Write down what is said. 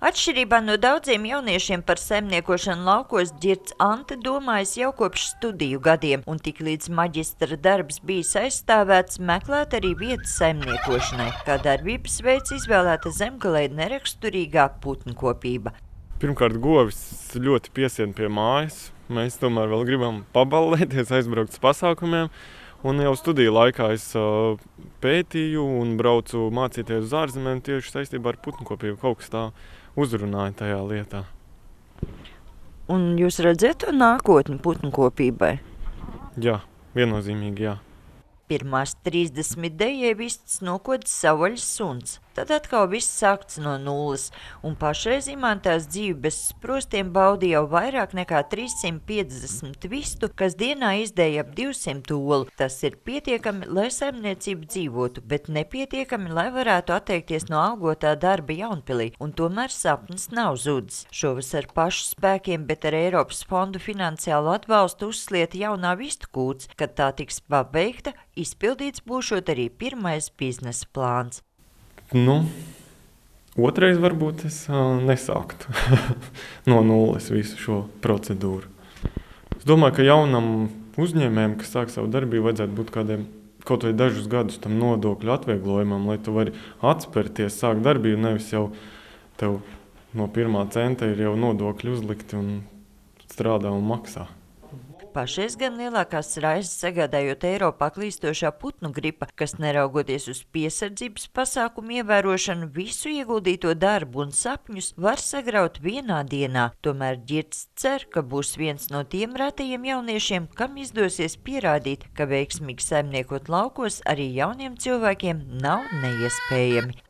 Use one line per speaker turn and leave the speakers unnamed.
Atšķirībā no daudziem jauniešiem par saimniekošanu laukos Ģirds Ante domājis jau kopš studiju gadiem, un tik līdz maģistra darbs bijis aizstāvēts, meklēt arī vietas saimniekošanai, kā darbības veids izvēlēta Zemgalei neraksturīgā putnkopība.
Pirmkārt, govis ļoti piesien pie mājas. Mēs tomēr vēl gribam paballēties, aizbraukt uz pasākumiem. Un jau studiju laikā es pētīju un braucu mācīties uz ārzemēm tieši saistībā ar putnkopību. Kaut kas tā uzrunāja tajā lietā.
Un jūs redzat to nākotni putnkopībai?
Jā, viennozīmīgi jā.
Pirmās 30 dejēvistas nokodas savvaļas suns. Tad atkal viss sākts no nulles, un pašreiz imantās dzīvi bez sprostiem baudi jau vairāk nekā 350 vistu, kas dienā izdēja ap 200 olu. Tas ir pietiekami, lai saimniecība dzīvotu, bet nepietiekami, lai varētu atteikties no algotā darba Jaunpilī, un tomēr sapnis nav zudis. Šovasar pašu spēkiem, bet ar Eiropas fondu finansiālu atbalstu uzslieta jaunā vistu kūts, kad tā tiks pabeigta, izpildīts būšot arī pirmais biznesa plāns.
Otrais varbūt es nesāktu no nulles visu šo procedūru. Es domāju, ka jaunam uzņēmējam, kas sāk savu darbību, vajadzētu būt kādiem kaut vai dažus gadus tam nodokļu atvieglojumam, lai tu vari atspērties, sākt darbību, nevis jau tev no pirmā centa ir jau nodokļi uzlikti un strādā un maksā.
Pašreiz gan lielākās raizes sagādājot Eiropā klīstošā putnu gripa, kas neraugoties uz piesardzības pasākumu ievērošanu, visu ieguldīto darbu un sapņus var sagraut vienā dienā. Tomēr Ģirds cer, ka būs viens no tiem retajiem jauniešiem, kam izdosies pierādīt, ka veiksmīgi saimniekot laukos arī jauniem cilvēkiem nav neiespējami.